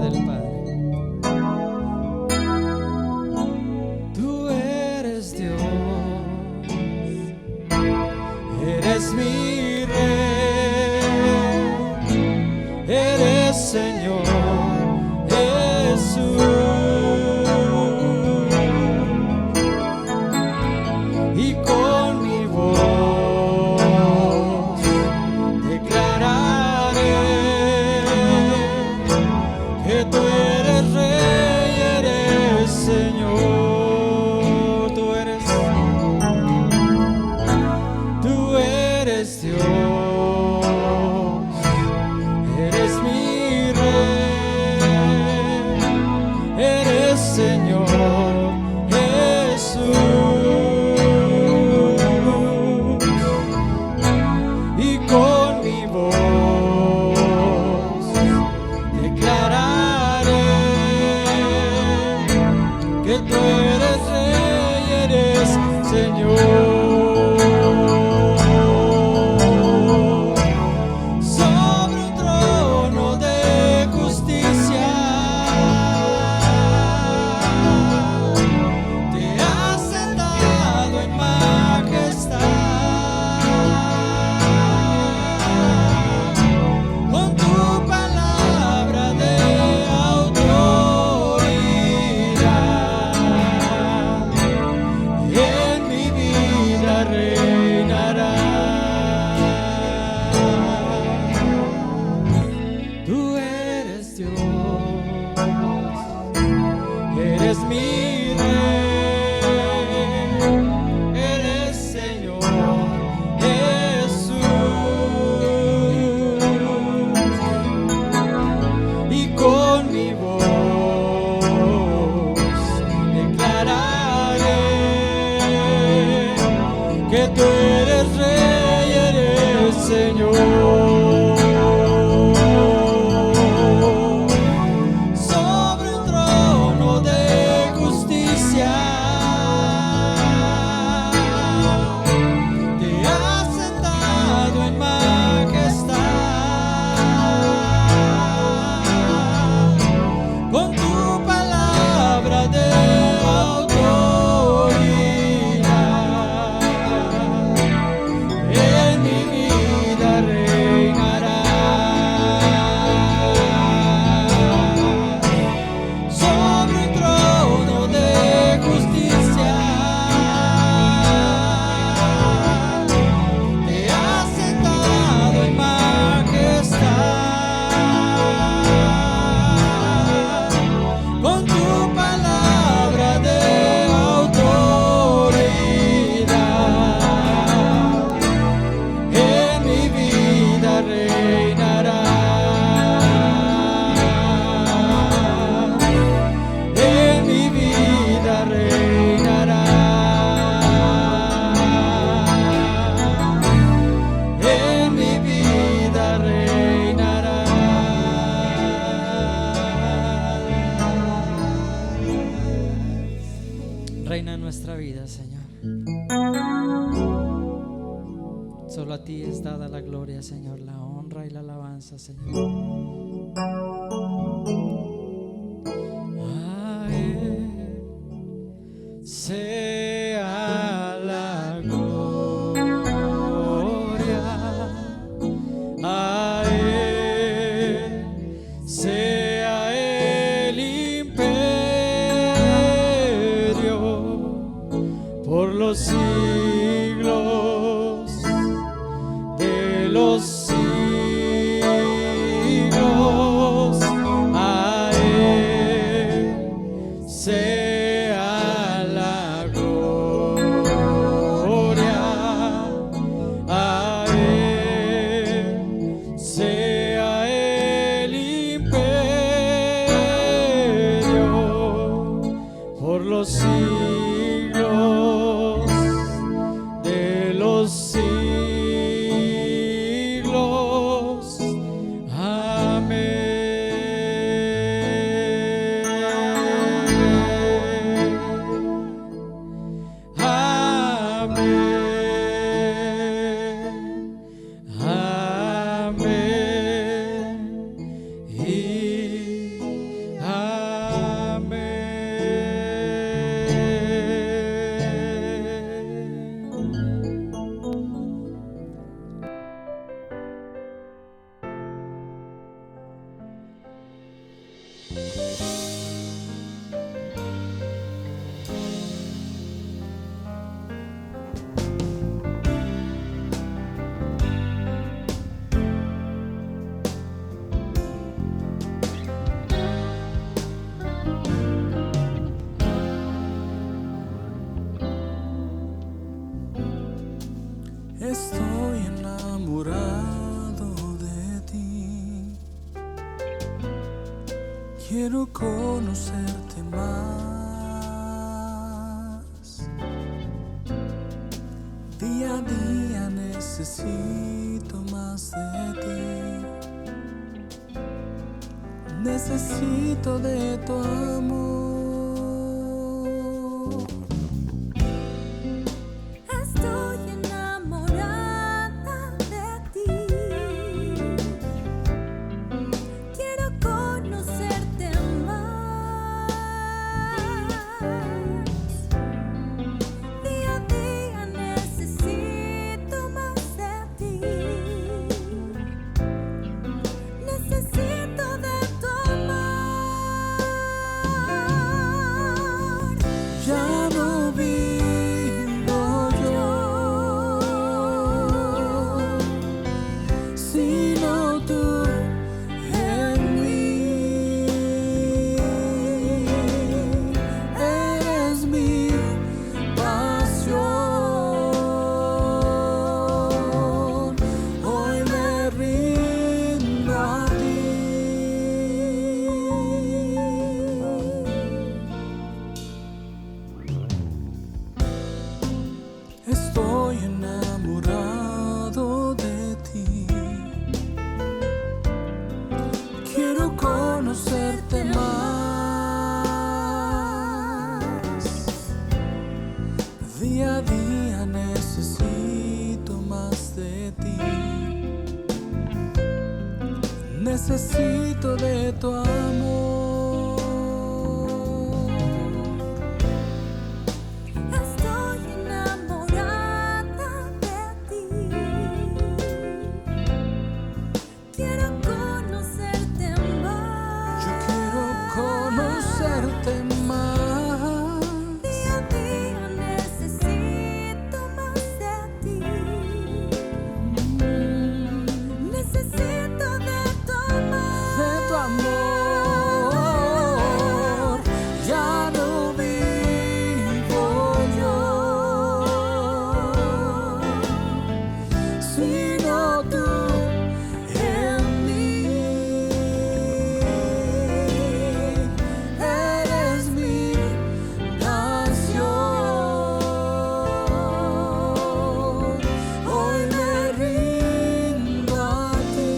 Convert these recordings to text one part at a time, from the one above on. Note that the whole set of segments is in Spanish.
del Padre. Tú eres Dios, eres mi Rey, eres Señor Jesús, y con mi voz declararé que tú eres Rey, eres Señor, tú eres Dios, eres mi Rey, eres Señor Jesús, y con mi voz declararé que tú eres Rey, eres Señor. Sobre un trono de justicia te has sentado en majestad, con tu palabra de autoridad, en mi vida reinarás. Tú eres Dios, eres mi Rey, eres Señor Jesús, y con mi voz declararé que tú eres Rey, eres Señor. Sobre un trono de justicia te has sentado en majestad, con tu palabra de autoridad, en mi vida reinarás. Sobre un trono de justicia te has sentado en majestad, con tu palabra de autoridad, en mi vida reinarás, en mi vida reinarás, en mi vida reinarás. Reina en nuestra vida, Señor. Solo a ti es dada la gloria, Señor, la honra y la alabanza, Señor. A Él sea la gloria, a Él sea el imperio por los siglos de los siglos. Estoy enamorado de ti. Quiero conocerte más. Día a día necesito más de ti. Necesito de tu amor. Estoy enamorada de ti. Quiero conocerte más. Día a día necesito más de ti. Necesito de tu amor. Ya no vivo yo, sino tú en mí. Eres mi pasión. Hoy me rindo a ti. Estoy enamorado de ti. Quiero conocerte más. Día a día necesito más de ti. Necesito de tu amor. Estoy enamorada de ti. Quiero conocerte más. Yo quiero conocerte más. Día a día necesito más de ti. Necesito de tu amor. De tu amor. Ya no vivo yo, sino tú en mí. Eres mi pasión. Hoy me rindo a ti.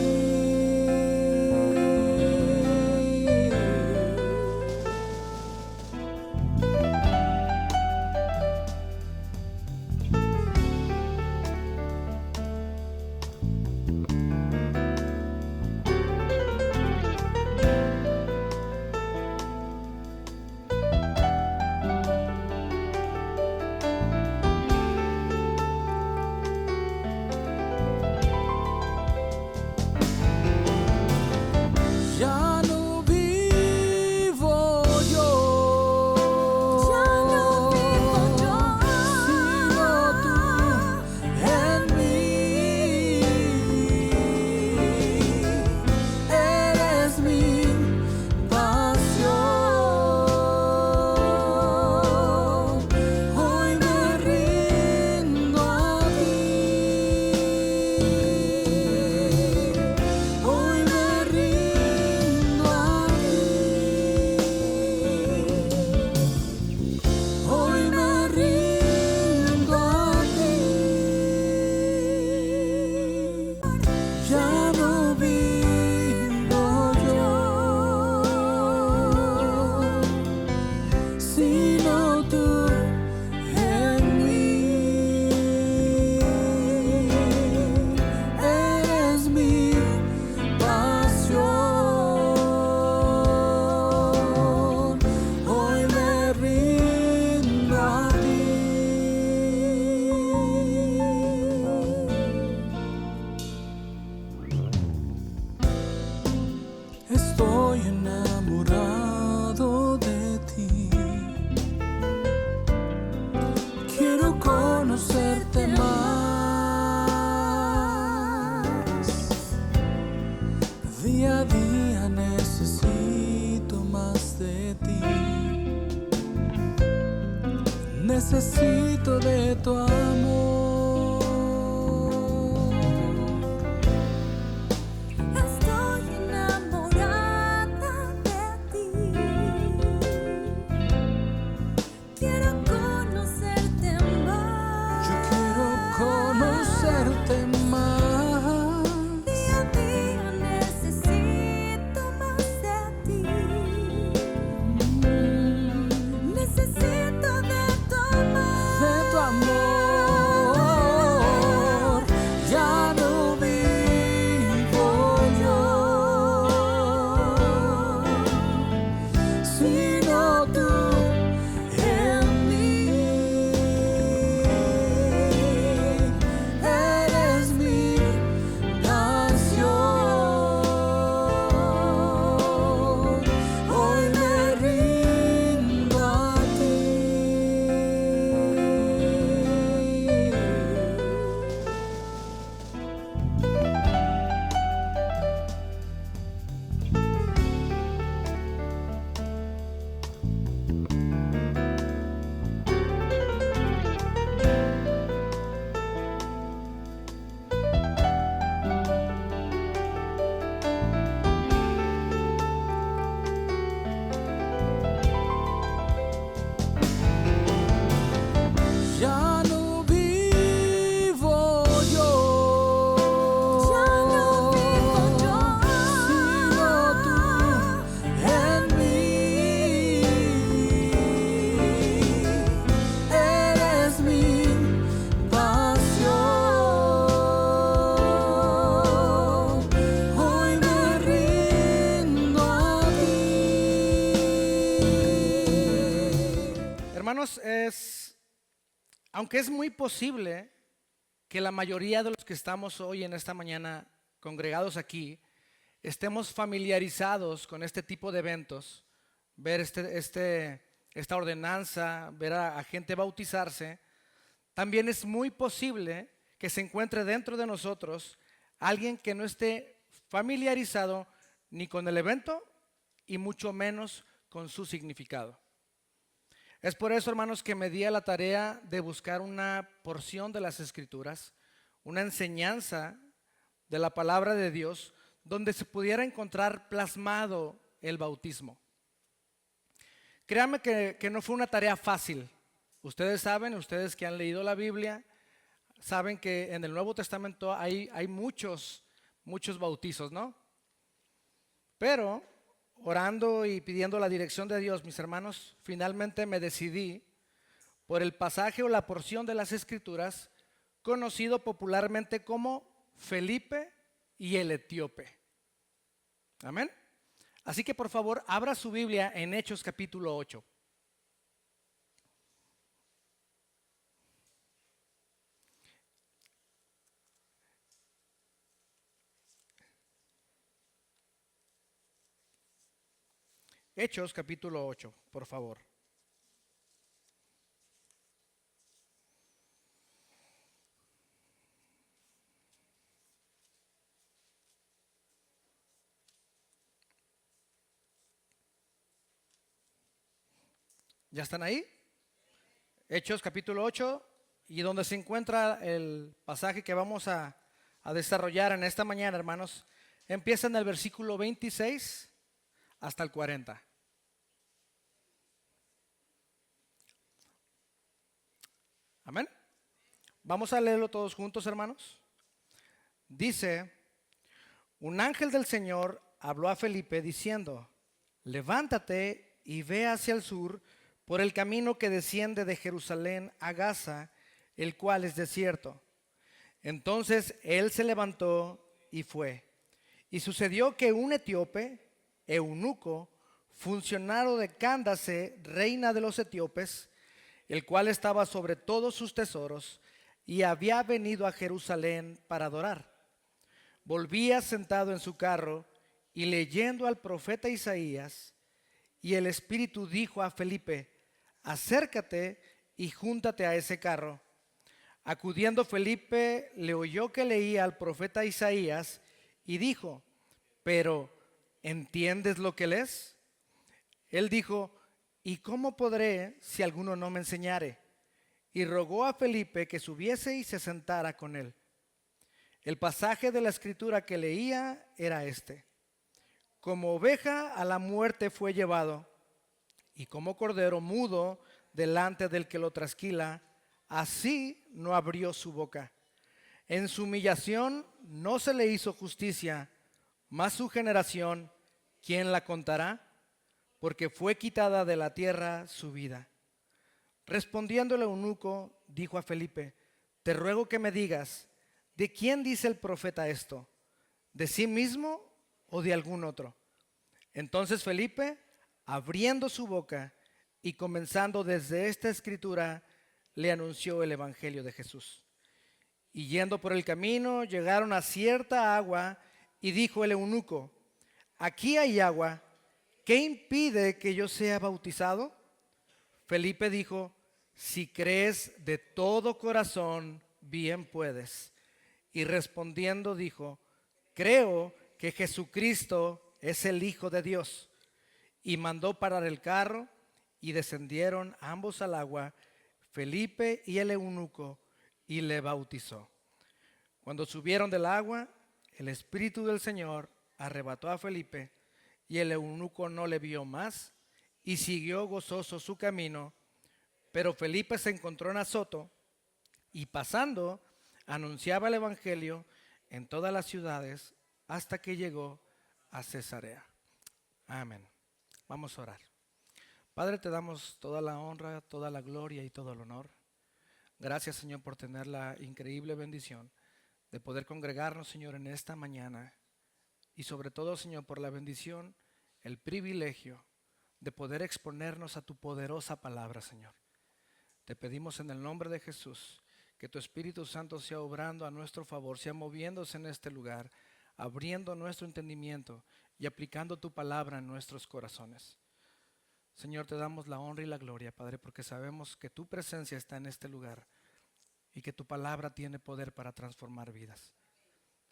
Ya no vivo yo, Ya no vivo yo, sino tú en mí. Eres mi pasión. Hoy me rindo a ti. Hoy me rindo a ti. Hoy me rindo a ti. Ya no vivo yo, sino tú en mí. Eres mi pasión. Hoy me rindo a ti. Estoy enamorado de ti. Quiero conocerte más. Día a día necesito más de ti. Necesito de tu amor. Hermanos, aunque es muy posible que la mayoría de los que estamos hoy en esta mañana congregados aquí estemos familiarizados con este tipo de eventos, ver esta ordenanza, ver a gente bautizarse, también es muy posible que se encuentre dentro de nosotros alguien que no esté familiarizado ni con el evento y mucho menos con su significado. Es por eso, hermanos, que me di a la tarea de buscar una porción de las Escrituras, una enseñanza de la palabra de Dios, donde se pudiera encontrar plasmado el bautismo. Créanme que no fue una tarea fácil. Ustedes saben, ustedes que han leído la Biblia, saben que en el Nuevo Testamento hay muchos bautizos, ¿no? Pero orando y pidiendo la dirección de Dios, mis hermanos, finalmente me decidí por el pasaje o la porción de las Escrituras conocido popularmente como Felipe y el etíope. Amén. Así que por favor, abra su Biblia en Hechos capítulo 8. Hechos capítulo 8, por favor. ¿Ya están ahí? Hechos capítulo 8, y donde se encuentra el pasaje que vamos a desarrollar en esta mañana, hermanos, empieza en el versículo 26 hasta el 40. Amén. Vamos a leerlo todos juntos, hermanos. Dice: un ángel del Señor habló a Felipe diciendo: levántate y ve hacia el sur por el camino que desciende de Jerusalén a Gaza, el cual es desierto. Entonces él se levantó y fue. Y sucedió que un etíope, eunuco, funcionario de Cándace, reina de los etíopes, el cual estaba sobre todos sus tesoros, y había venido a Jerusalén para adorar, volvía sentado en su carro y leyendo al profeta Isaías, y el Espíritu dijo a Felipe: acércate y júntate a ese carro. Acudiendo Felipe, le oyó que leía al profeta Isaías y dijo: pero ¿entiendes lo que lees? Él dijo: ¿y cómo podré si alguno no me enseñare? Y rogó a Felipe que subiese y se sentara con él. El pasaje de la escritura que leía era este: como oveja a la muerte fue llevado, y como cordero mudo delante del que lo trasquila, así no abrió su boca. En su humillación no se le hizo justicia, mas su generación, ¿quién la contará? Porque fue quitada de la tierra su vida. Respondiendo el eunuco, dijo a Felipe: te ruego que me digas, ¿de quién dice el profeta esto? ¿De sí mismo o de algún otro? Entonces Felipe, abriendo su boca y comenzando desde esta escritura, le anunció el evangelio de Jesús. Y yendo por el camino, llegaron a cierta agua, y dijo el eunuco: aquí hay agua, ¿qué impide que yo sea bautizado? Felipe dijo: si crees de todo corazón, bien puedes. Y respondiendo dijo: creo que Jesucristo es el Hijo de Dios. Y mandó parar el carro, y descendieron ambos al agua, Felipe y el eunuco, y le bautizó. Cuando subieron del agua, el Espíritu del Señor arrebató a Felipe, y el eunuco no le vio más, y siguió gozoso su camino. Pero Felipe se encontró en Azoto, y pasando, anunciaba el evangelio en todas las ciudades, hasta que llegó a Cesarea. Amén. Vamos a orar. Padre, te damos toda la honra, toda la gloria y todo el honor. Gracias, Señor, por tener la increíble bendición de poder congregarnos, Señor, en esta mañana. Y sobre todo, Señor, por la bendición, el privilegio de poder exponernos a tu poderosa palabra, Señor. Te pedimos en el nombre de Jesús que tu Espíritu Santo sea obrando a nuestro favor, sea moviéndose en este lugar, abriendo nuestro entendimiento y aplicando tu palabra en nuestros corazones. Señor, te damos la honra y la gloria, Padre, porque sabemos que tu presencia está en este lugar y que tu palabra tiene poder para transformar vidas.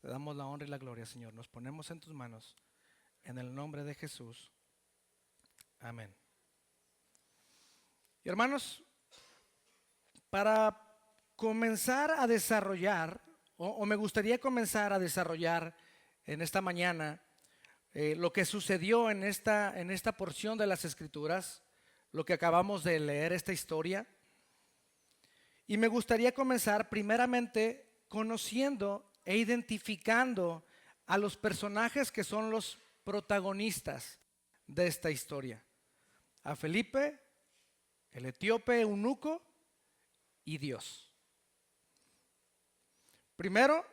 Te damos la honra y la gloria, Señor. Nos ponemos en tus manos, en el nombre de Jesús. Amén. Y hermanos, para comenzar a desarrollar, o me gustaría comenzar a desarrollar en esta mañana lo que sucedió en esta porción de las Escrituras, lo que acabamos de leer, esta historia. Y me gustaría comenzar primeramente conociendo e identificando a los personajes que son los protagonistas de esta historia. A Felipe, el etíope eunuco y Dios. Primero,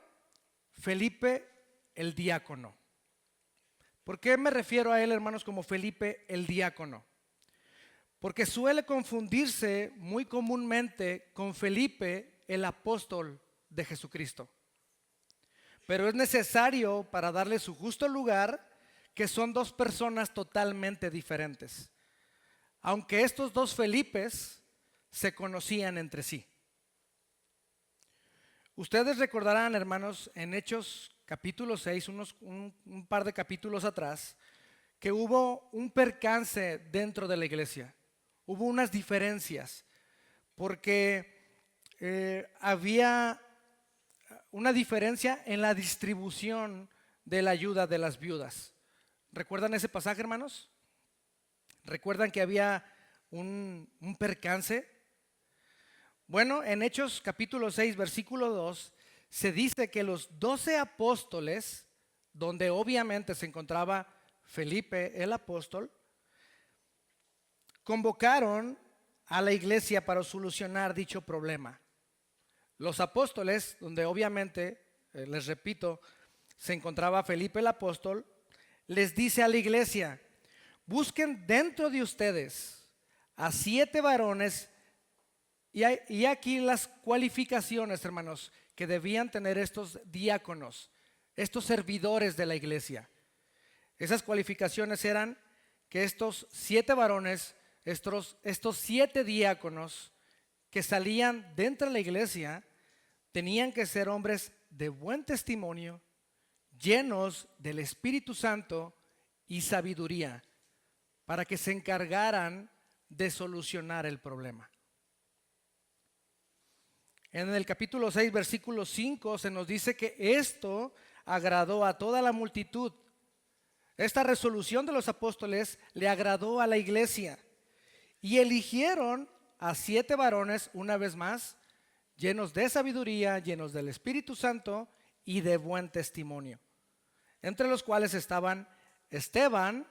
Felipe el diácono. ¿Por qué me refiero a él, hermanos, como Felipe el diácono? Porque suele confundirse muy comúnmente con Felipe el apóstol de Jesucristo. Pero es necesario, para darle su justo lugar, que son dos personas totalmente diferentes. Aunque estos dos Felipes se conocían entre sí. Ustedes recordarán, hermanos, en Hechos capítulo 6, un par de capítulos atrás, que hubo un percance dentro de la iglesia. Hubo unas diferencias, porque había una diferencia en la distribución de la ayuda de las viudas. ¿Recuerdan ese pasaje, hermanos? ¿Recuerdan que había un percance? Bueno, en Hechos capítulo 6, versículo 2, se dice que los 12 apóstoles, donde obviamente se encontraba Felipe el apóstol, convocaron a la iglesia para solucionar dicho problema. Los apóstoles, donde obviamente, les repito, se encontraba Felipe el apóstol, les dice a la iglesia: busquen dentro de ustedes a 7 varones, y aquí las cualificaciones, hermanos, que debían tener estos diáconos, estos servidores de la iglesia. Esas cualificaciones eran que estos 7 varones, estos 7 diáconos que salían dentro de la iglesia, tenían que ser hombres de buen testimonio, llenos del Espíritu Santo y sabiduría, para que se encargaran de solucionar el problema. En el capítulo 6, versículo 5, se nos dice que esto agradó a toda la multitud. Esta resolución de los apóstoles le agradó a la iglesia y eligieron a 7 varones, una vez más, llenos de sabiduría, llenos del Espíritu Santo y de buen testimonio, entre los cuales estaban Esteban,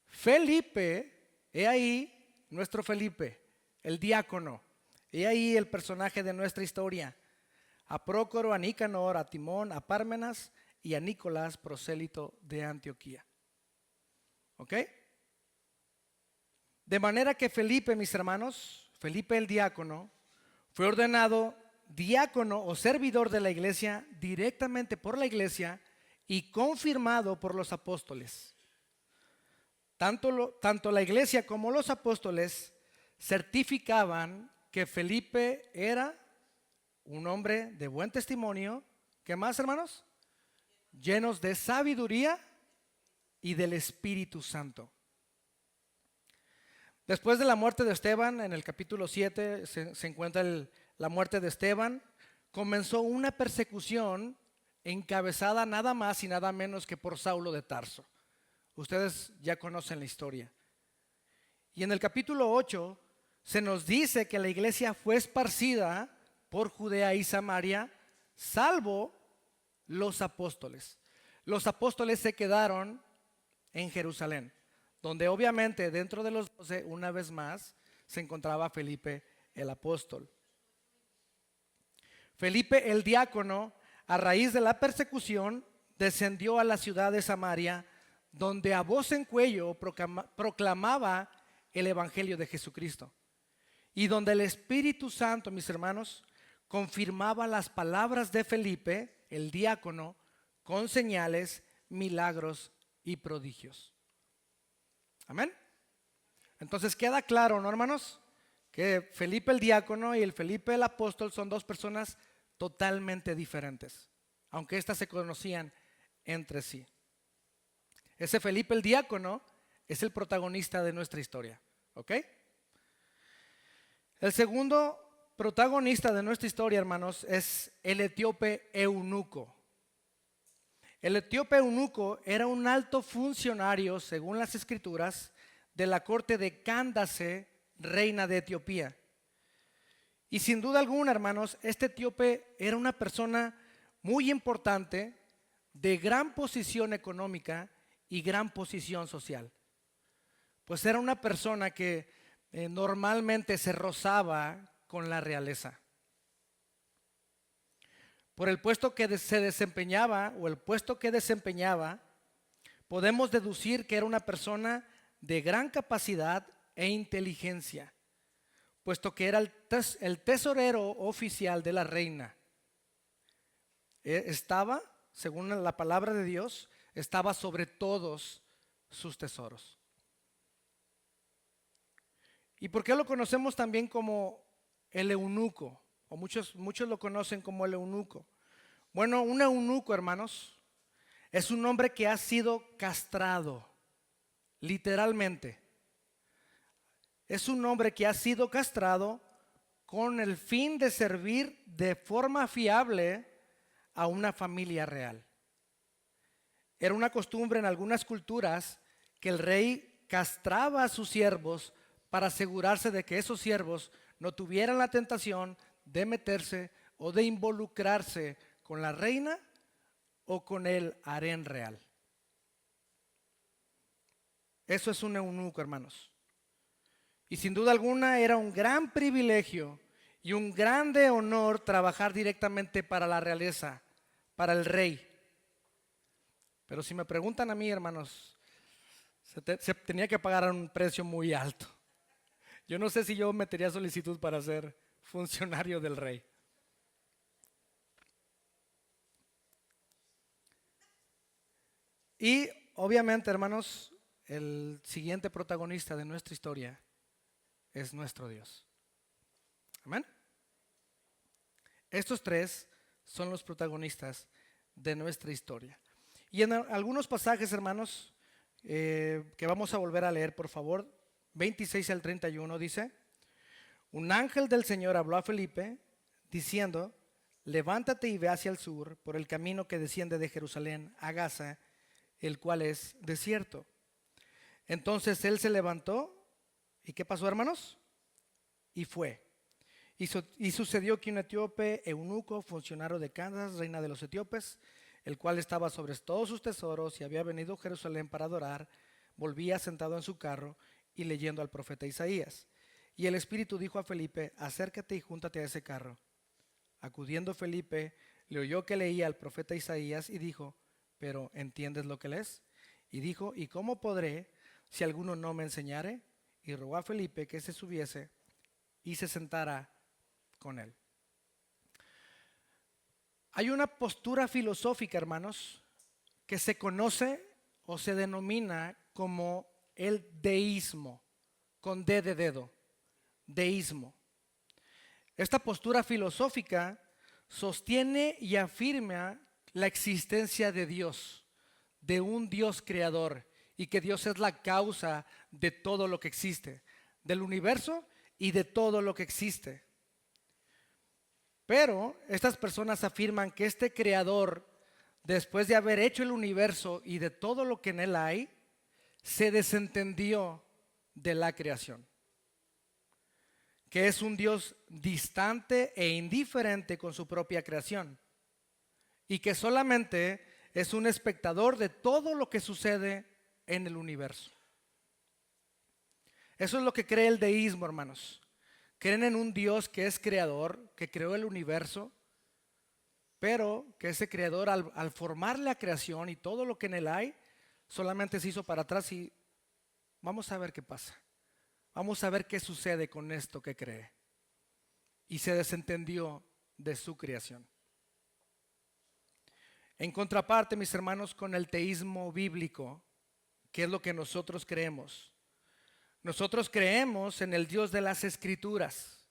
Felipe, he ahí nuestro Felipe, el diácono, he ahí el personaje de nuestra historia, a Prócoro, a Nicanor, a Timón, a Pármenas y a Nicolás, prosélito de Antioquía. ¿Ok? De manera que Felipe, mis hermanos, Felipe el diácono, fue ordenado diácono o servidor de la iglesia directamente por la iglesia y confirmado por los apóstoles. Tanto la iglesia como los apóstoles certificaban que Felipe era un hombre de buen testimonio. ¿Qué más, hermanos? Llenos de sabiduría y del Espíritu Santo. Después de la muerte de Esteban, en el capítulo 7 se encuentra la muerte de Esteban. Comenzó una persecución encabezada nada más y nada menos que por Saulo de Tarso. Ustedes ya conocen la historia. Y en el capítulo 8 se nos dice que la iglesia fue esparcida por Judea y Samaria, salvo los apóstoles. Los apóstoles se quedaron en Jerusalén, donde obviamente dentro de los 12, una vez más, se encontraba Felipe el apóstol. Felipe el diácono, a raíz de la persecución, descendió a la ciudad de Samaria, donde a voz en cuello proclamaba el evangelio de Jesucristo. y donde el Espíritu Santo, mis hermanos, confirmaba las palabras de Felipe, el diácono, con señales, milagros y prodigios. Amén. Entonces queda claro, ¿no, hermanos? Que Felipe el diácono y el Felipe el apóstol son dos personas totalmente diferentes, aunque éstas se conocían entre sí. Ese Felipe el diácono es el protagonista de nuestra historia, ¿ok? El segundo protagonista de nuestra historia, hermanos, es el etíope eunuco. El etíope eunuco era un alto funcionario, según las escrituras, de la corte de Cándace, reina de Etiopía. Y sin duda alguna, hermanos, este etíope era una persona muy importante, de gran posición económica y gran posición social. Pues era una persona que normalmente se rozaba con la realeza. Por el puesto que se desempeñaba o el puesto que desempeñaba, podemos deducir que era una persona de gran capacidad e inteligencia, puesto que era el tesorero oficial de la reina. Estaba, según la palabra de Dios, estaba sobre todos sus tesoros. ¿Y por qué lo conocemos también como el eunuco? O muchos lo conocen como el eunuco. Bueno, un eunuco, hermanos, es un hombre que ha sido castrado, literalmente. Es un hombre que ha sido castrado con el fin de servir de forma fiable a una familia real. Era una costumbre en algunas culturas que el rey castraba a sus siervos para asegurarse de que esos siervos no tuvieran la tentación de meterse o de involucrarse con la reina o con el harén real. Eso es un eunuco, hermanos. Y sin duda alguna era un gran privilegio y un grande honor trabajar directamente para la realeza, para el rey. Pero si me preguntan a mí, hermanos, se tenía que pagar un precio muy alto. Yo no sé si yo metería solicitud para ser funcionario del rey. Y obviamente, hermanos, el siguiente protagonista de nuestra historia es nuestro Dios. Amén. Estos tres son los protagonistas de nuestra historia. Y en algunos pasajes, hermanos, que vamos a volver a leer, por favor, 26 al 31 dice: un ángel del Señor habló a Felipe diciendo: levántate y ve hacia el sur por el camino que desciende de Jerusalén a Gaza, el cual es desierto. Entonces él se levantó. ¿Y qué pasó, hermanos? Y fue. Y sucedió que un etíope eunuco, funcionario de Cándace, reina de los etíopes, el cual estaba sobre todos sus tesoros y había venido a Jerusalén para adorar, volvía sentado en su carro y leyendo al profeta Isaías. Y el Espíritu dijo a Felipe: acércate y júntate a ese carro. Acudiendo Felipe, le oyó que leía al profeta Isaías y dijo: ¿pero entiendes lo que lees? Y dijo: ¿y cómo podré si alguno no me enseñare? Y rogó a Felipe que se subiese y se sentara con él. Hay una postura filosófica, hermanos, que se conoce o se denomina como el deísmo, con D de dedo, deísmo. Esta postura filosófica sostiene y afirma la existencia de Dios, de un Dios creador, y que Dios es la causa de todo lo que existe, del universo y de todo lo que existe. Pero estas personas afirman que este creador, después de haber hecho el universo y de todo lo que en él hay, se desentendió de la creación. Que es un Dios distante e indiferente con su propia creación. Y que solamente es un espectador de todo lo que sucede en el universo. Eso es lo que cree el deísmo, hermanos. Creen en un Dios que es creador, que creó el universo, pero que ese creador al formar la creación y todo lo que en él hay, solamente se hizo para atrás y vamos a ver qué pasa. vamos a ver qué sucede con esto que cree. Y se desentendió de su creación. En contraparte, mis hermanos, con el teísmo bíblico, ¿qué es lo que nosotros creemos? Nosotros creemos en el Dios de las Escrituras,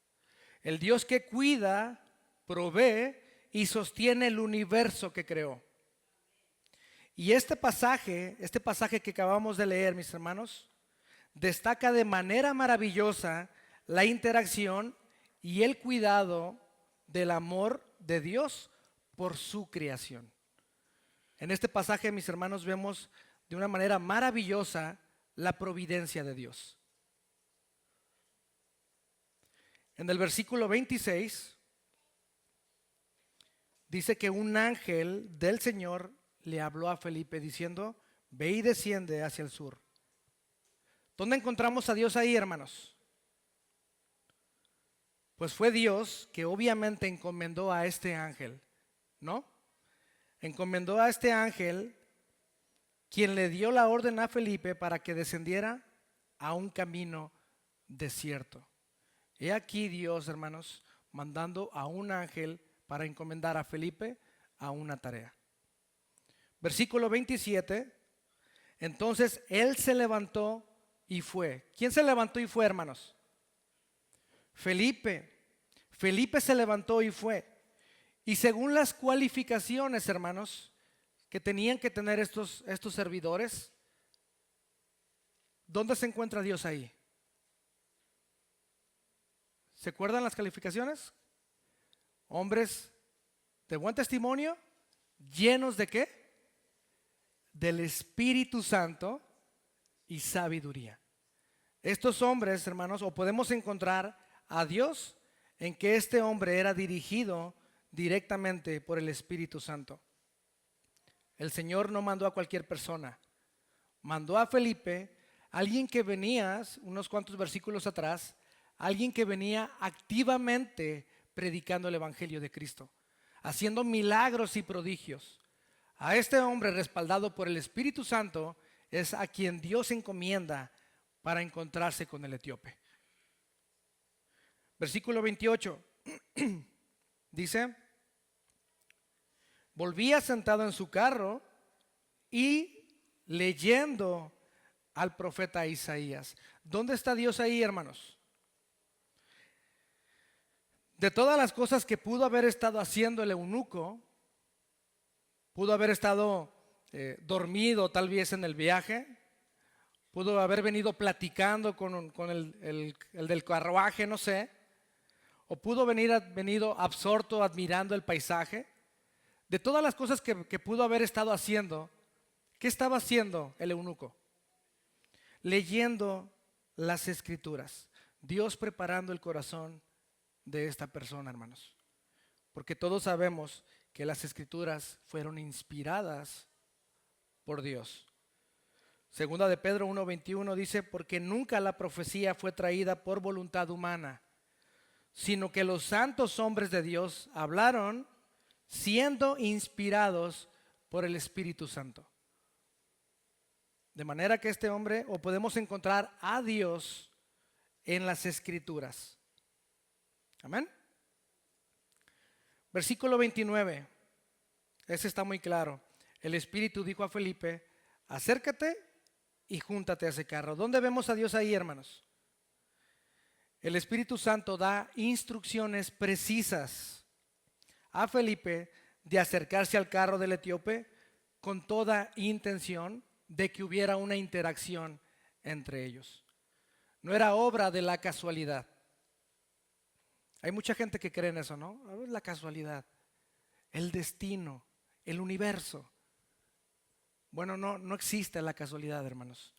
el Dios que cuida, provee y sostiene el universo que creó. Y este pasaje que acabamos de leer, mis hermanos, destaca de manera maravillosa la interacción y el cuidado del amor de Dios por su creación. En este pasaje, mis hermanos, vemos de una manera maravillosa la providencia de Dios. En el versículo 26 dice que un ángel del Señor le habló a Felipe diciendo: ve y desciende hacia el sur. ¿Dónde encontramos a Dios ahí, hermanos? Pues fue Dios que obviamente encomendó a este ángel, ¿no? Encomendó a este ángel, quien le dio la orden a Felipe para que descendiera a un camino desierto. He aquí Dios, hermanos, mandando a un ángel para encomendar a Felipe a una tarea. Versículo 27, entonces él se levantó y fue. ¿Quién se levantó y fue, hermanos? Felipe. Felipe se levantó y fue. Y según las cualificaciones, hermanos, que tenían que tener estos servidores, ¿dónde se encuentra Dios ahí? ¿Se acuerdan las calificaciones? Hombres de buen testimonio, llenos de ¿qué? Del Espíritu Santo y sabiduría. Estos hombres, hermanos, o podemos encontrar a Dios en que este hombre era dirigido directamente por el Espíritu Santo. El Señor no mandó a cualquier persona, mandó a Felipe, alguien que venía, unos cuantos versículos atrás, alguien que venía activamente predicando el Evangelio de Cristo, haciendo milagros y prodigios. A este hombre, respaldado por el Espíritu Santo, es a quien Dios encomienda para encontrarse con el etíope. Versículo 28 dice: volvía sentado en su carro y leyendo al profeta Isaías. ¿Dónde está Dios ahí, hermanos? De todas las cosas que pudo haber estado haciendo el eunuco, pudo haber estado dormido tal vez en el viaje, pudo haber venido platicando con el del carruaje, no sé, o pudo venido absorto admirando el paisaje. De todas las cosas que pudo haber estado haciendo, ¿qué estaba haciendo el eunuco? Leyendo las Escrituras. Dios preparando el corazón de esta persona, hermanos. Porque todos sabemos que las Escrituras fueron inspiradas por Dios. Segunda de Pedro 1:21 dice: porque nunca la profecía fue traída por voluntad humana, sino que los santos hombres de Dios hablaron siendo inspirados por el Espíritu Santo. De manera que este hombre, o podemos encontrar a Dios en las Escrituras. Amén. Versículo 29, ese está muy claro. El Espíritu dijo a Felipe: acércate y júntate a ese carro. ¿Dónde vemos a Dios ahí, hermanos? El Espíritu Santo da instrucciones precisas a Felipe de acercarse al carro del etíope con toda intención de que hubiera una interacción entre ellos. No era obra de la casualidad. Hay mucha gente que cree en eso, ¿no? La casualidad, el destino, el universo. Bueno, no existe la casualidad, hermanos.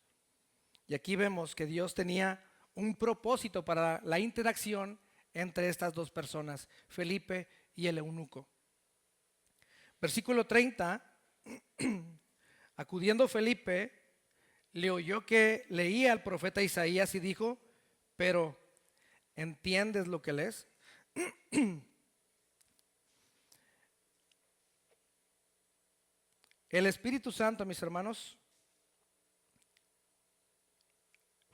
Y aquí vemos que Dios tenía un propósito para la interacción entre estas dos personas, Felipe y el eunuco. Versículo 30, acudiendo Felipe, le oyó que leía al profeta Isaías y dijo: pero ¿entiendes lo que lees? El Espíritu Santo, mis hermanos,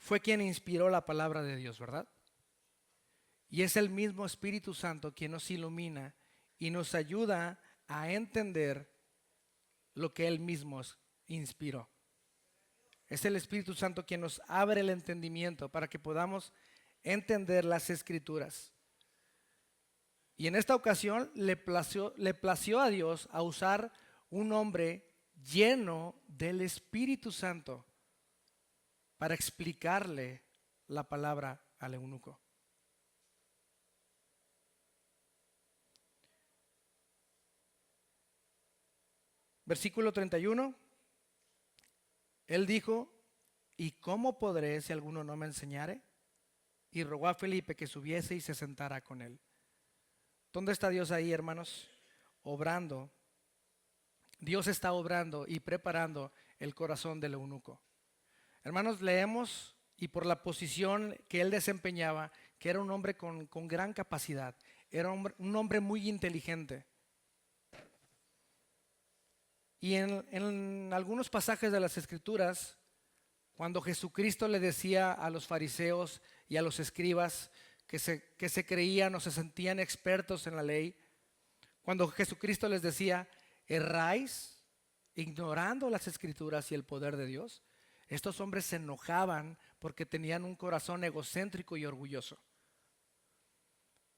fue quien inspiró la palabra de Dios, ¿verdad? Y es el mismo Espíritu Santo quien nos ilumina y nos ayuda a entender lo que Él mismo inspiró. Es el Espíritu Santo quien nos abre el entendimiento para que podamos entender las Escrituras. Y en esta ocasión le plació a Dios a usar un hombre lleno del Espíritu Santo para explicarle la palabra al eunuco. Versículo 31. Él dijo: ¿y cómo podré si alguno no me enseñare? Y rogó a Felipe que subiese y se sentara con él. ¿Dónde está Dios ahí, hermanos? Obrando. Dios está obrando y preparando el corazón del eunuco. Hermanos, leemos, y por la posición que él desempeñaba, que era un hombre con gran capacidad, era un hombre muy inteligente. Y en algunos pasajes de las Escrituras, cuando Jesucristo le decía a los fariseos y a los escribas que se creían o se sentían expertos en la ley, cuando Jesucristo les decía: erráis ignorando las Escrituras y el poder de Dios, estos hombres se enojaban porque tenían un corazón egocéntrico y orgulloso.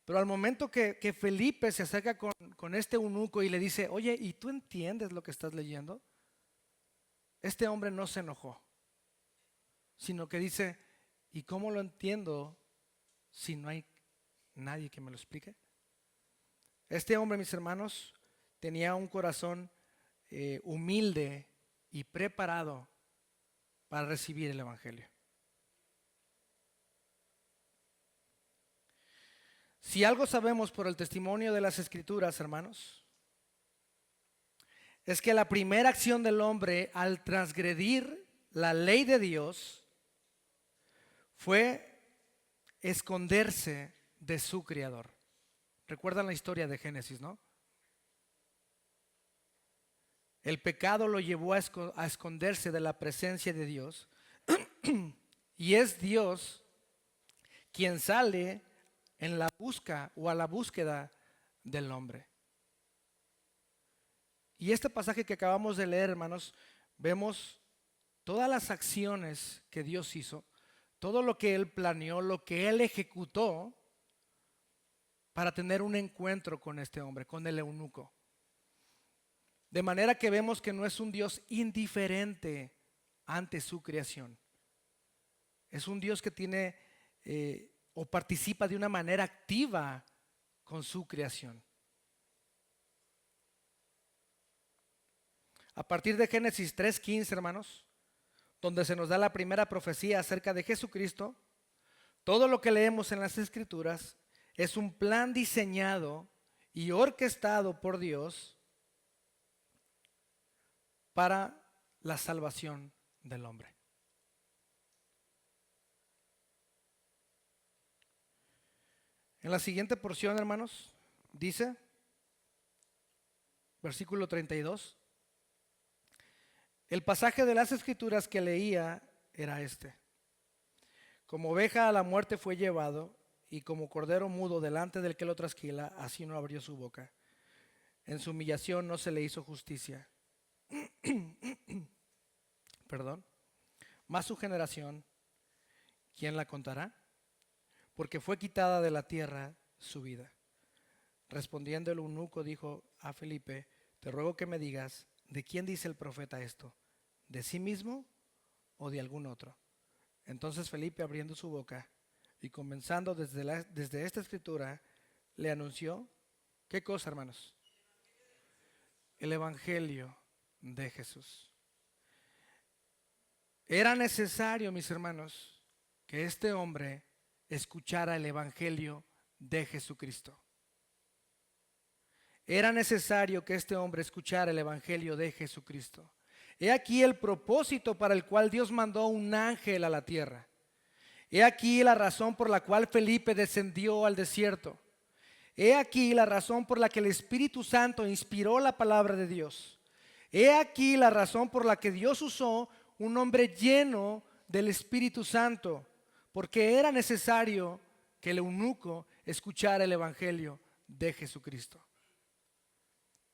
Pero al momento que Felipe se acerca con este eunuco y le dice: oye, ¿y tú entiendes lo que estás leyendo? Este hombre no se enojó, sino que dice: ¿y cómo lo entiendo si no hay nadie que me lo explique? Este hombre, mis hermanos, tenía un corazón humilde y preparado para recibir el Evangelio. Si algo sabemos por el testimonio de las Escrituras, hermanos, es que la primera acción del hombre al transgredir la ley de Dios fue esconderse de su Creador. ¿Recuerdan la historia de Génesis, no? El pecado lo llevó a esconderse de la presencia de Dios y es Dios quien sale en la busca o a la búsqueda del hombre. Y este pasaje que acabamos de leer, hermanos, vemos todas las acciones que Dios hizo, todo lo que Él planeó, lo que Él ejecutó para tener un encuentro con este hombre, con el eunuco. De manera que vemos que no es un Dios indiferente ante su creación. Es un Dios que tiene o participa de una manera activa con su creación. A partir de Génesis 3:15, hermanos, donde se nos da la primera profecía acerca de Jesucristo, todo lo que leemos en las Escrituras es un plan diseñado y orquestado por Dios para la salvación del hombre. En la siguiente porción, hermanos, dice, versículo 32, el pasaje de las Escrituras que leía era este: como oveja a la muerte fue llevado, y como cordero mudo delante del que lo trasquila, así no abrió su boca. En su humillación no se le hizo justicia. Perdón. Mas su generación, ¿quién la contará? Porque fue quitada de la tierra su vida. Respondiendo el eunuco dijo a Felipe: te ruego que me digas, ¿de quién dice el profeta esto? ¿De sí mismo o de algún otro? Entonces Felipe, abriendo su boca y comenzando desde esta escritura, le anunció, ¿qué cosa, hermanos? El Evangelio de Jesús. Era necesario, mis hermanos, que este hombre escuchara el Evangelio de Jesucristo. Era necesario que este hombre escuchara el Evangelio de Jesucristo. He aquí el propósito para el cual Dios mandó un ángel a la tierra. He aquí la razón por la cual Felipe descendió al desierto. He aquí la razón por la que el Espíritu Santo inspiró la palabra de Dios. He aquí la razón por la que Dios usó un hombre lleno del Espíritu Santo, porque era necesario que el eunuco escuchara el evangelio de Jesucristo.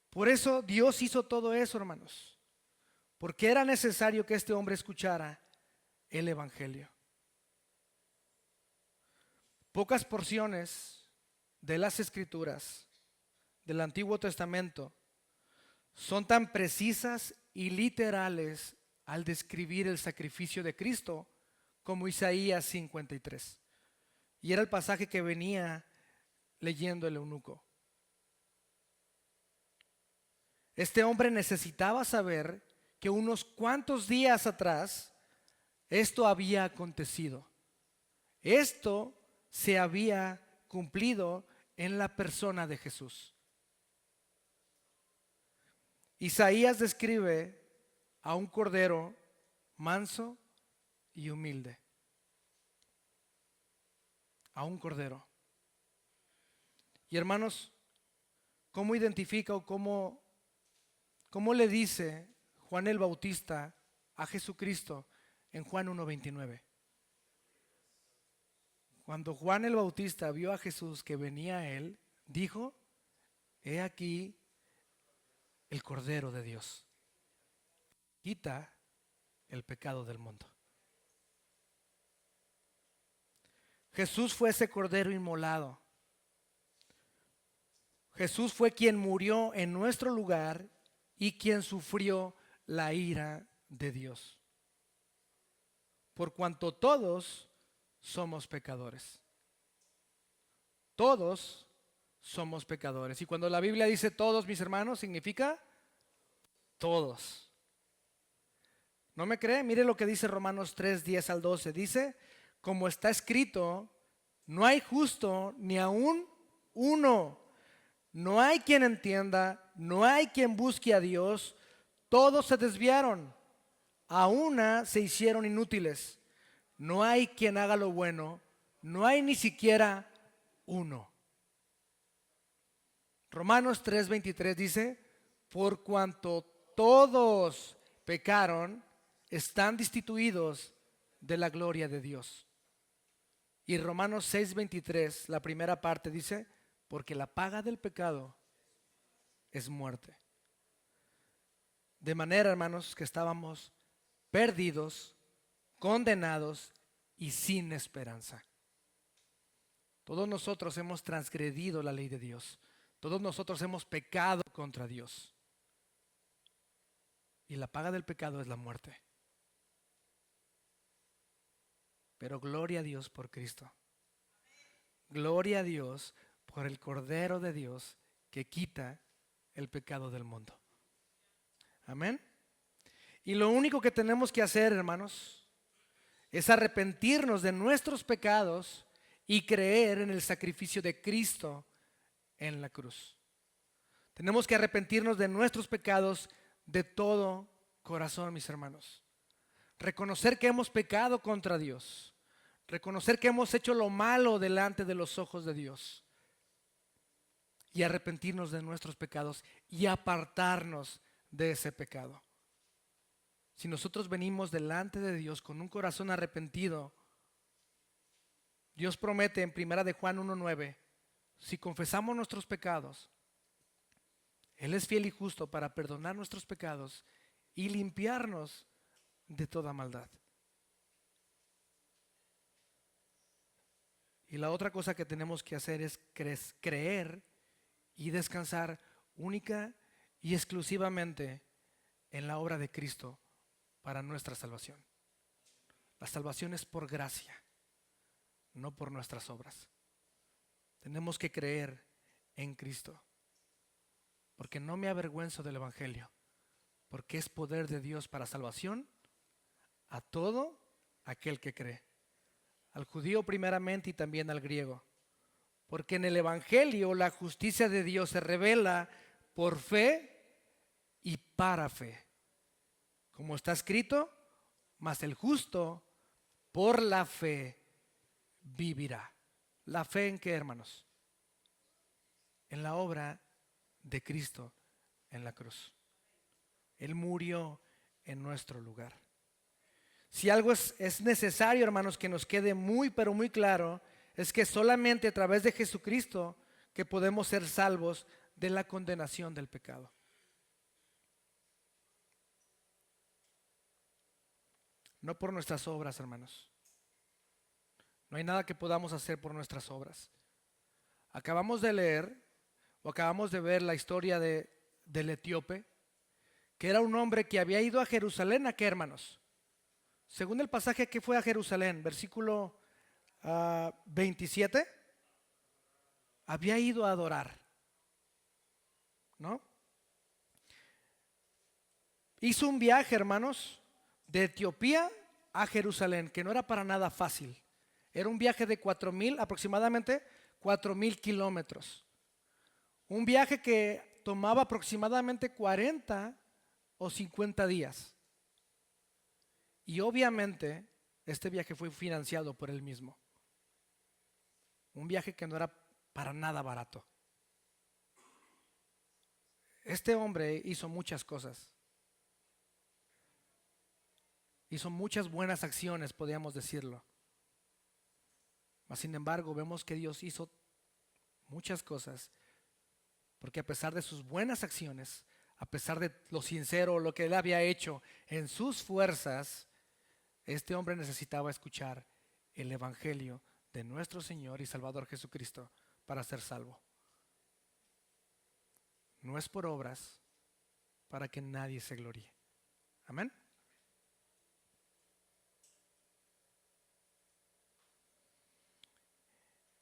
Por eso Dios hizo todo eso, hermanos, porque era necesario que este hombre escuchara el evangelio. Pocas porciones de las Escrituras del Antiguo Testamento son tan precisas y literales al describir el sacrificio de Cristo como Isaías 53. Y era el pasaje que venía leyendo el eunuco. Este hombre necesitaba saber que unos cuantos días atrás esto había acontecido. Esto se había cumplido en la persona de Jesús. Isaías describe a un cordero manso y humilde. A un cordero. Y hermanos, ¿cómo identifica o cómo le dice Juan el Bautista a Jesucristo en Juan 1:29? Cuando Juan el Bautista vio a Jesús que venía a él, dijo: he aquí el Cordero de Dios, quita el pecado del mundo. Jesús fue ese Cordero inmolado. Jesús fue quien murió en nuestro lugar y quien sufrió la ira de Dios. Por cuanto todos somos pecadores. Todos somos pecadores. Y cuando la Biblia dice todos, mis hermanos, significa todos. ¿No me cree? Mire lo que dice Romanos 3:10-12. Dice: como está escrito, no hay justo ni aún uno. No hay quien entienda, no hay quien busque a Dios. Todos se desviaron, a una se hicieron inútiles. No hay quien haga lo bueno, no hay ni siquiera uno. Romanos 3:23 dice: por cuanto todos pecaron, están destituidos de la gloria de Dios. Y Romanos 6:23, la primera parte dice: porque la paga del pecado es muerte. De manera, hermanos, que estábamos perdidos, condenados y sin esperanza. Todos nosotros hemos transgredido la ley de Dios. Todos nosotros hemos pecado contra Dios. Y la paga del pecado es la muerte. Pero gloria a Dios por Cristo. Gloria a Dios por el Cordero de Dios que quita el pecado del mundo. Amén. Y lo único que tenemos que hacer, hermanos, es arrepentirnos de nuestros pecados y creer en el sacrificio de Cristo en la cruz. Tenemos que arrepentirnos de nuestros pecados de todo corazón, mis hermanos. Reconocer que hemos pecado contra Dios. Reconocer que hemos hecho lo malo delante de los ojos de Dios. Y arrepentirnos de nuestros pecados y apartarnos de ese pecado. Si nosotros venimos delante de Dios con un corazón arrepentido, Dios promete en 1 de Juan 1:9, si confesamos nuestros pecados, Él es fiel y justo para perdonar nuestros pecados y limpiarnos de toda maldad. Y la otra cosa que tenemos que hacer es creer y descansar única y exclusivamente en la obra de Cristo para nuestra salvación. La salvación es por gracia, no por nuestras obras. Tenemos que creer en Cristo, porque no me avergüenzo del Evangelio, porque es poder de Dios para salvación a todo aquel que cree, al judío primeramente y también al griego, porque en el Evangelio la justicia de Dios se revela por fe y para fe. Como está escrito, mas el justo por la fe vivirá. ¿La fe en qué, hermanos? En la obra de Cristo en la cruz. Él murió en nuestro lugar. Si algo es necesario, hermanos, que nos quede muy, pero muy claro, es que solamente a través de Jesucristo que podemos ser salvos de la condenación del pecado. No por nuestras obras, hermanos. No hay nada que podamos hacer por nuestras obras. Acabamos de leer o acabamos de ver la historia del etíope, que era un hombre que había ido a Jerusalén. ¿A qué, hermanos? Según el pasaje que fue a Jerusalén, versículo 27, había ido a adorar, ¿no? Hizo un viaje, hermanos, de Etiopía a Jerusalén, que no era para nada fácil. Era un viaje de aproximadamente 4,000 kilómetros. Un viaje que tomaba aproximadamente 40 o 50 días. Y obviamente este viaje fue financiado por él mismo. Un viaje que no era para nada barato. Este hombre hizo muchas cosas. Hizo muchas buenas acciones, podríamos decirlo. Mas sin embargo, vemos que Dios hizo muchas cosas, porque a pesar de sus buenas acciones, a pesar de lo sincero, lo que él había hecho en sus fuerzas, este hombre necesitaba escuchar el evangelio de nuestro Señor y Salvador Jesucristo para ser salvo. No es por obras para que nadie se gloríe. Amén.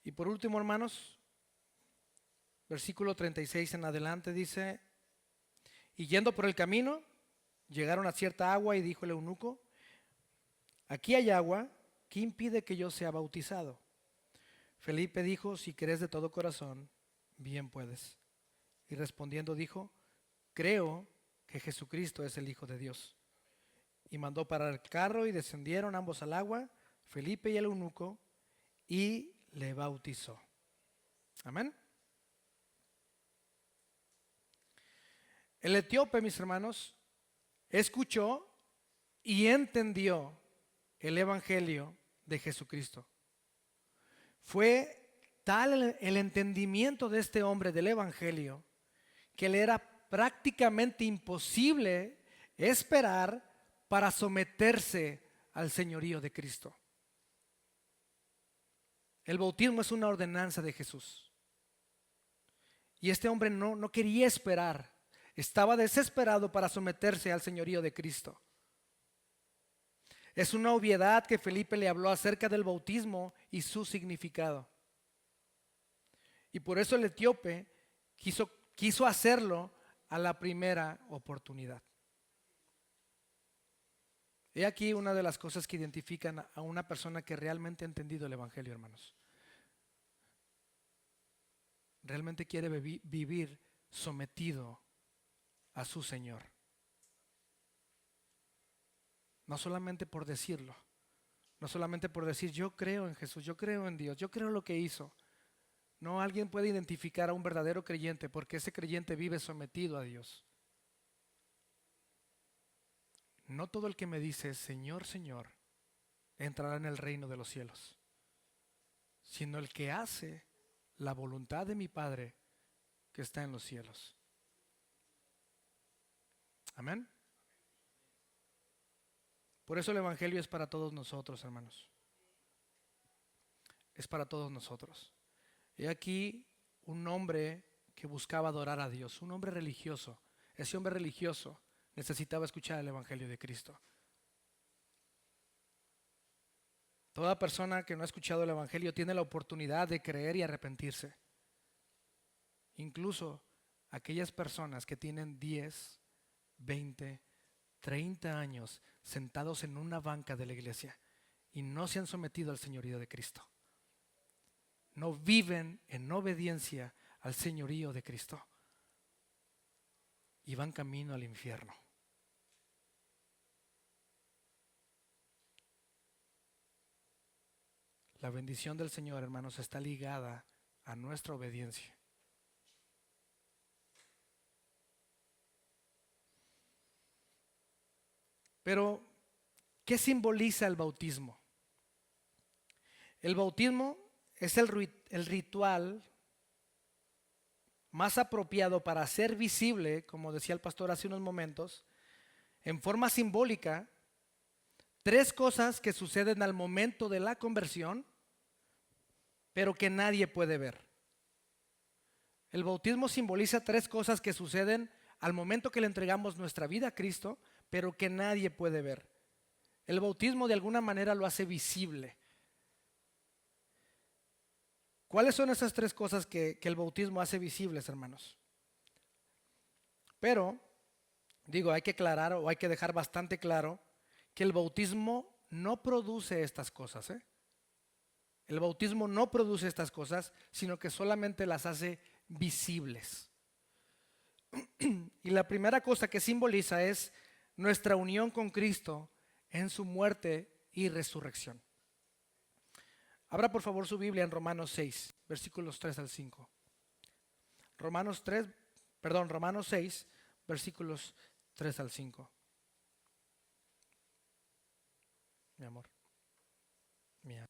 Y por último, hermanos, versículo 36 en adelante dice: y yendo por el camino, llegaron a cierta agua y dijo el eunuco: aquí hay agua, ¿qué impide que yo sea bautizado? Felipe dijo: si crees de todo corazón, bien puedes. Y respondiendo dijo: creo que Jesucristo es el Hijo de Dios. Y mandó parar el carro y descendieron ambos al agua, Felipe y el eunuco, y le bautizó. Amén. El etíope, mis hermanos, escuchó y entendió el evangelio de Jesucristo. Fue tal el entendimiento de este hombre del evangelio que le era prácticamente imposible esperar para someterse al señorío de Cristo. El bautismo es una ordenanza de Jesús. Y este hombre no quería esperar. Estaba desesperado para someterse al señorío de Cristo. Es una obviedad que Felipe le habló acerca del bautismo y su significado. Y por eso el etíope quiso hacerlo a la primera oportunidad. He aquí una de las cosas que identifican a una persona que realmente ha entendido el evangelio, hermanos. Realmente quiere vivir sometido a su Señor. No solamente por decirlo, no solamente por decir yo creo en Jesús, yo creo en Dios, yo creo en lo que hizo. No, alguien puede identificar a un verdadero creyente porque ese creyente vive sometido a Dios. No todo el que me dice Señor, Señor, entrará en el reino de los cielos, sino el que hace la voluntad de mi Padre que está en los cielos. Amén. Por eso el evangelio es para todos nosotros, hermanos. Es para todos nosotros. He aquí un hombre que buscaba adorar a Dios, un hombre religioso. Ese hombre religioso necesitaba escuchar el evangelio de Cristo. Toda persona que no ha escuchado el evangelio tiene la oportunidad de creer y arrepentirse. Incluso aquellas personas que tienen 10, 20, 30 años sentados en una banca de la iglesia y no se han sometido al señorío de Cristo. No viven en obediencia al señorío de Cristo y van camino al infierno. La bendición del Señor, hermanos, está ligada a nuestra obediencia. Pero, ¿qué simboliza el bautismo? El bautismo es el ritual más apropiado para hacer visible, como decía el pastor hace unos momentos, en forma simbólica, tres cosas que suceden al momento de la conversión, pero que nadie puede ver. El bautismo simboliza tres cosas que suceden al momento que le entregamos nuestra vida a Cristo, pero que nadie puede ver. El bautismo de alguna manera lo hace visible. ¿Cuáles son esas tres cosas que el bautismo hace visibles, hermanos? Pero, hay que aclarar o hay que dejar bastante claro que el bautismo no produce estas cosas, ¿eh? El bautismo no produce estas cosas, sino que solamente las hace visibles. Y la primera cosa que simboliza es nuestra unión con Cristo en su muerte y resurrección. Abra por favor su Biblia en Romanos 6, versículos 3 al 5. Romanos 6, versículos 3 al 5. Mi amor. Mía.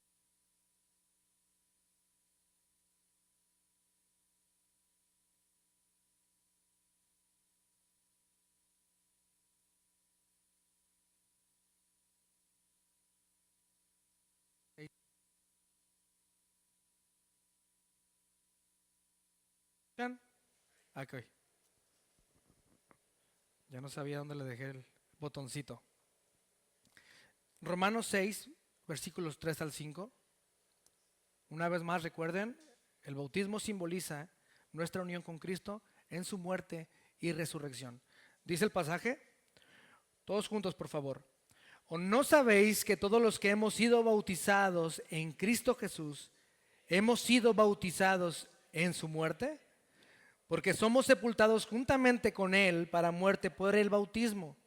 Ok. Ya no sabía dónde le dejé el botoncito. Romanos 6, versículos 3 al 5. Una vez más recuerden, el bautismo simboliza nuestra unión con Cristo en su muerte y resurrección. Dice el pasaje, todos juntos por favor. ¿O no sabéis que todos los que hemos sido bautizados en Cristo Jesús, hemos sido bautizados en su muerte? Porque somos sepultados juntamente con Él para muerte por el bautismo,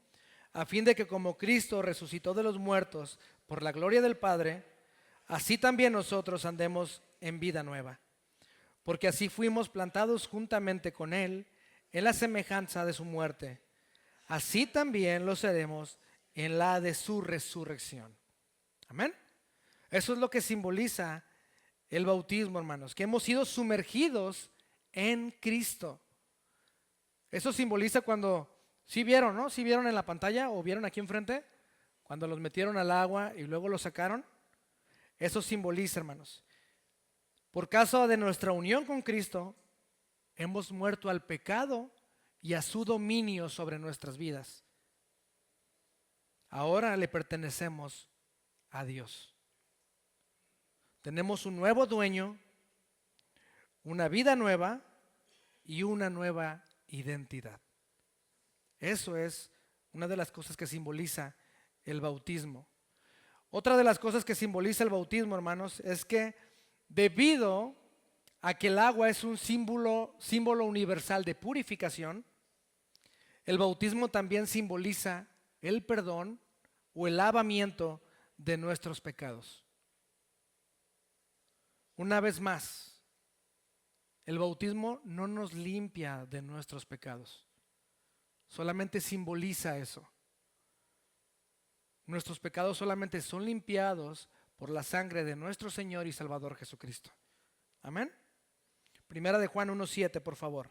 a fin de que como Cristo resucitó de los muertos por la gloria del Padre, así también nosotros andemos en vida nueva. Porque así fuimos plantados juntamente con Él en la semejanza de su muerte, así también lo seremos en la de su resurrección. Amén. Eso es lo que simboliza el bautismo, hermanos, que hemos sido sumergidos en Cristo. Eso simboliza cuando, ¿sí vieron, no? ¿Sí vieron en la pantalla o vieron aquí enfrente? Cuando los metieron al agua y luego los sacaron. Eso simboliza, hermanos. Por causa de nuestra unión con Cristo, hemos muerto al pecado y a su dominio sobre nuestras vidas. Ahora le pertenecemos a Dios. Tenemos un nuevo dueño, una vida nueva y una nueva identidad. Eso es una de las cosas que simboliza el bautismo. Otra de las cosas que simboliza el bautismo, hermanos, es que debido a que el agua es un símbolo universal de purificación, el bautismo también simboliza el perdón o el lavamiento de nuestros pecados. Una vez más, el bautismo no nos limpia de nuestros pecados, solamente simboliza eso. Nuestros pecados solamente son limpiados por la sangre de nuestro Señor y Salvador Jesucristo. Amén. Primera de Juan 1:7, por favor.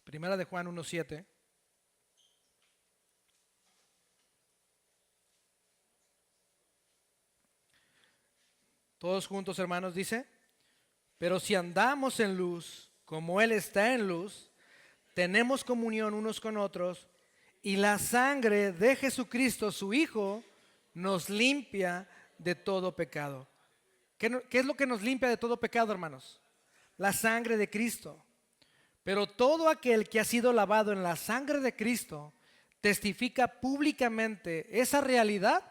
Primera de Juan 1:7. Todos juntos, hermanos, dice, pero si andamos en luz, como Él está en luz, tenemos comunión unos con otros, y la sangre de Jesucristo, su Hijo, nos limpia de todo pecado. ¿Qué es lo que nos limpia de todo pecado, hermanos? La sangre de Cristo. Pero todo aquel que ha sido lavado en la sangre de Cristo testifica públicamente esa realidad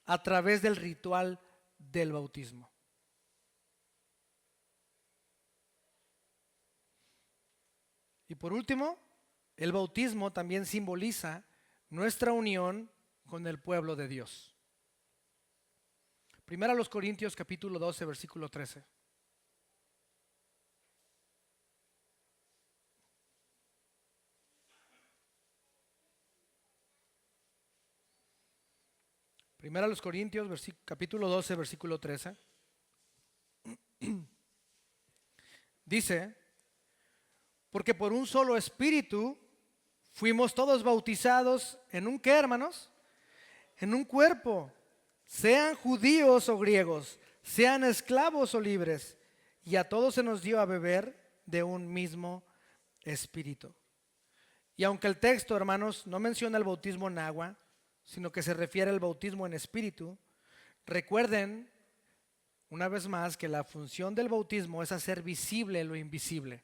a través del ritual del bautismo. Y por último, el bautismo también simboliza nuestra unión con el pueblo de Dios. Primera a los Corintios capítulo 12, versículo 13. Primera a los Corintios capítulo 12, versículo 13. Dice, porque por un solo espíritu fuimos todos bautizados en un, ¿qué, hermanos? En un cuerpo, sean judíos o griegos, sean esclavos o libres, y a todos se nos dio a beber de un mismo espíritu. Y aunque el texto, hermanos, no menciona el bautismo en agua, sino que se refiere al bautismo en espíritu, recuerden una vez más que la función del bautismo es hacer visible lo invisible.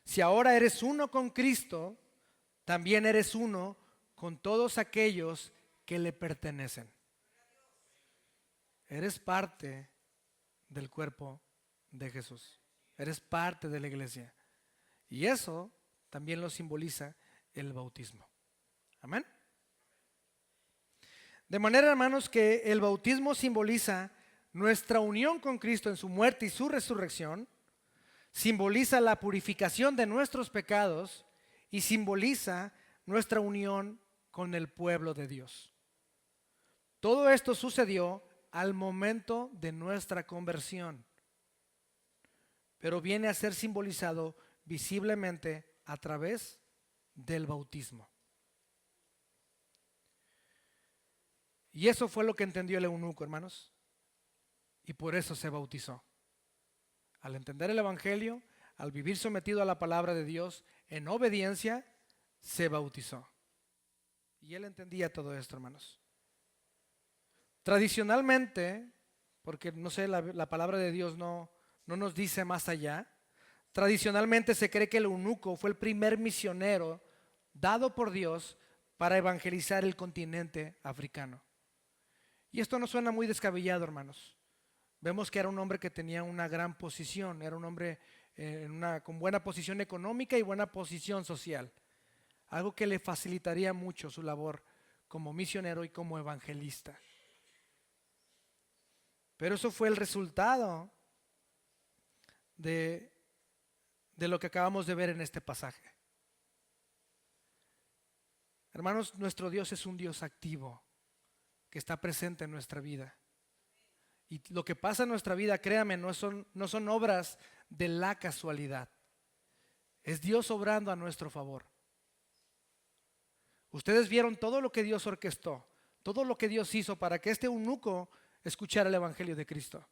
Si ahora eres uno con Cristo, también eres uno con todos aquellos que le pertenecen. Eres parte del cuerpo de Jesús. Eres parte de la iglesia. Y eso también lo simboliza el bautismo. Amén. De manera, hermanos, que el bautismo simboliza nuestra unión con Cristo en su muerte y su resurrección, simboliza la purificación de nuestros pecados y simboliza nuestra unión con el pueblo de Dios. Todo esto sucedió al momento de nuestra conversión, pero viene a ser simbolizado visiblemente a través del bautismo. Y eso fue lo que entendió el eunuco, hermanos, y por eso se bautizó. Al entender el evangelio, al vivir sometido a la palabra de Dios en obediencia, se bautizó. Y él entendía todo esto, hermanos. Tradicionalmente, porque no sé, la palabra de Dios no nos dice más allá, tradicionalmente se cree que el eunuco fue el primer misionero dado por Dios para evangelizar el continente africano. Y esto no suena muy descabellado, hermanos. Vemos que era un hombre que tenía una gran posición, era un hombre con buena posición económica y buena posición social, algo que le facilitaría mucho su labor como misionero y como evangelista. Pero eso fue el resultado de lo que acabamos de ver en este pasaje. Hermanos, nuestro Dios es un Dios activo que está presente en nuestra vida. Y lo que pasa en nuestra vida, créame, no son obras de la casualidad. Es Dios obrando a nuestro favor. Ustedes vieron todo lo que Dios orquestó, todo lo que Dios hizo para que este eunuco escuchara el evangelio de Cristo.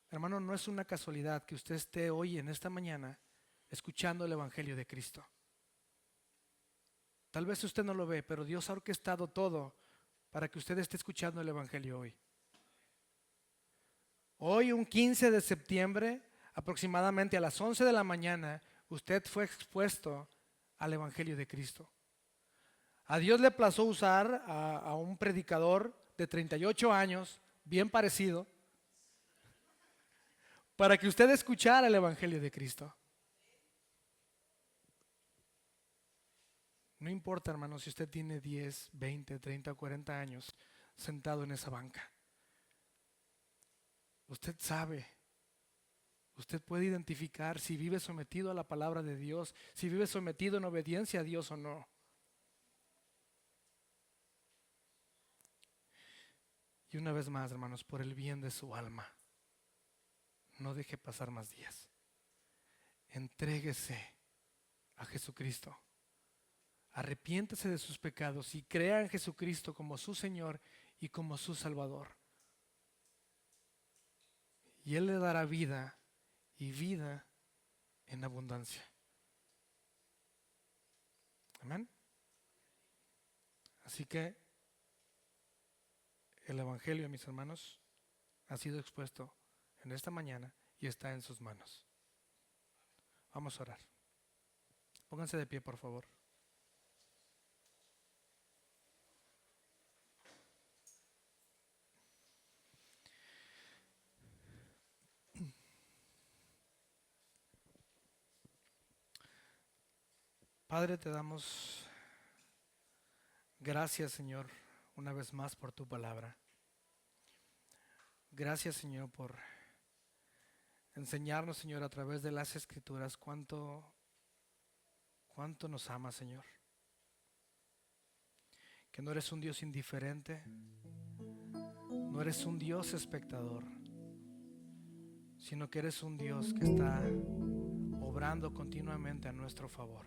Hermano, no es una casualidad que usted esté hoy en esta mañana escuchando el evangelio de Cristo. Tal vez usted no lo ve, pero Dios ha orquestado todo para que usted esté escuchando el evangelio hoy. Hoy, un 15 de septiembre, aproximadamente a las 11 de la mañana, usted fue expuesto al evangelio de Cristo. A Dios le plazó usar a un predicador de 38 años, bien parecido, para que usted escuchara el evangelio de Cristo. No importa, hermano, si usted tiene 10, 20, 30, 40 años sentado en esa banca. Usted sabe, usted puede identificar si vive sometido a la palabra de Dios, si vive sometido en obediencia a Dios o no. Y una vez más, hermanos, por el bien de su alma, no deje pasar más días. Entréguese a Jesucristo. Arrepiéntese de sus pecados y crea en Jesucristo como su Señor y como su Salvador. Y Él le dará vida y vida en abundancia. Amén. Así que el evangelio, mis hermanos, ha sido expuesto en esta mañana y está en sus manos. Vamos a orar. Pónganse de pie, por favor. Padre, te damos gracias, Señor, una vez más por tu palabra. Gracias, Señor, por enseñarnos, Señor, a través de las Escrituras cuánto nos ama, Señor. Que no eres un Dios indiferente, no eres un Dios espectador, sino que eres un Dios que está obrando continuamente a nuestro favor.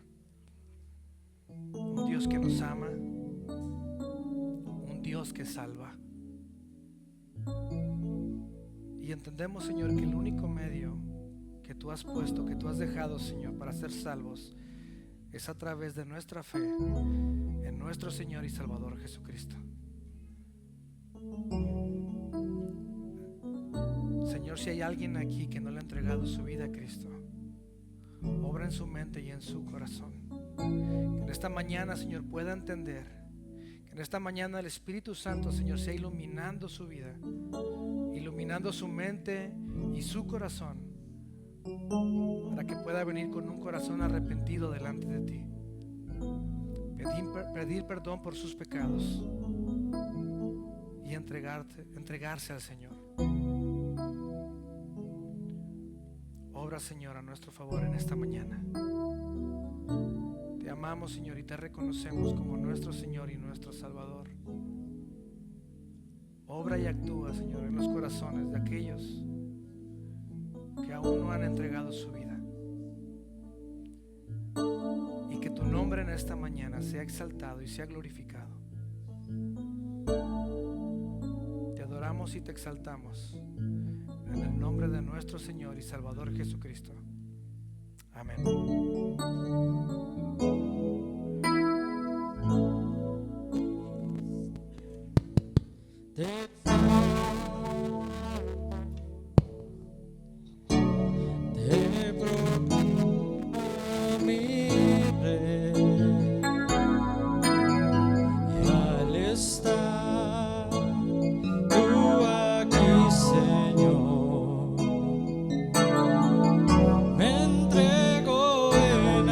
Un Dios que nos ama, un Dios que salva. Y entendemos, Señor, que el único medio que tú has puesto, que tú has dejado, Señor, para ser salvos, es a través de nuestra fe en nuestro Señor y Salvador Jesucristo. Señor, si hay alguien aquí que no le ha entregado su vida a Cristo, obra en su mente y en su corazón. Que en esta mañana, Señor, pueda entender. Que en esta mañana el Espíritu Santo, Señor, sea iluminando su vida, iluminando su mente y su corazón, para que pueda venir con un corazón arrepentido delante de ti. Pedir perdón por sus pecados y entregarse al Señor. Obra, Señor, a nuestro favor en esta mañana. Te amamos, Señor, y te reconocemos como nuestro Señor y nuestro Salvador. Obra y actúa, Señor, en los corazones de aquellos que aún no han entregado su vida. Y que tu nombre en esta mañana sea exaltado y sea glorificado. Te adoramos y te exaltamos en el nombre de nuestro Señor y Salvador Jesucristo. Amén. Te propongo mi rey, y al estar tú aquí, Señor, me entrego en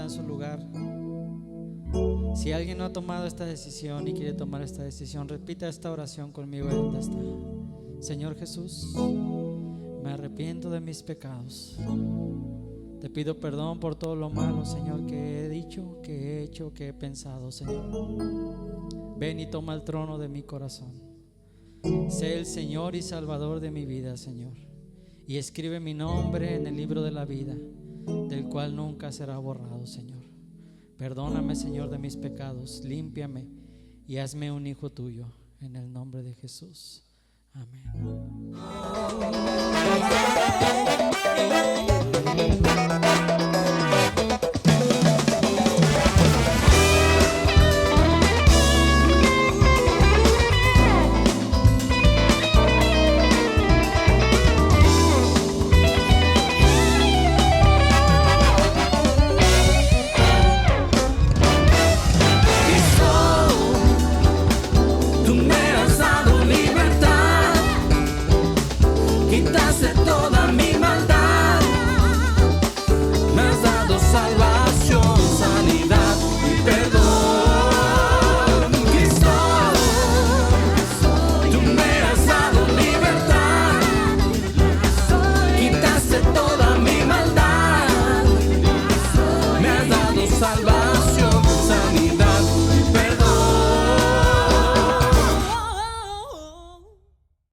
está en su lugar. Si alguien no ha tomado esta decisión y quiere tomar esta decisión, repita esta oración conmigo ahí donde está. Señor Jesús, me arrepiento de mis pecados. Te pido perdón por todo lo malo, Señor, que he dicho, que he hecho, que he pensado, Señor. Ven y toma el trono de mi corazón. Sé el Señor y Salvador de mi vida, Señor. Y escribe mi nombre en el libro de la vida, del cual nunca será borrado, Señor. Perdóname, Señor, de mis pecados. Límpiame y hazme un hijo tuyo. En el nombre de Jesús. Amén. Tú me has dado libertad, quitaste toda mi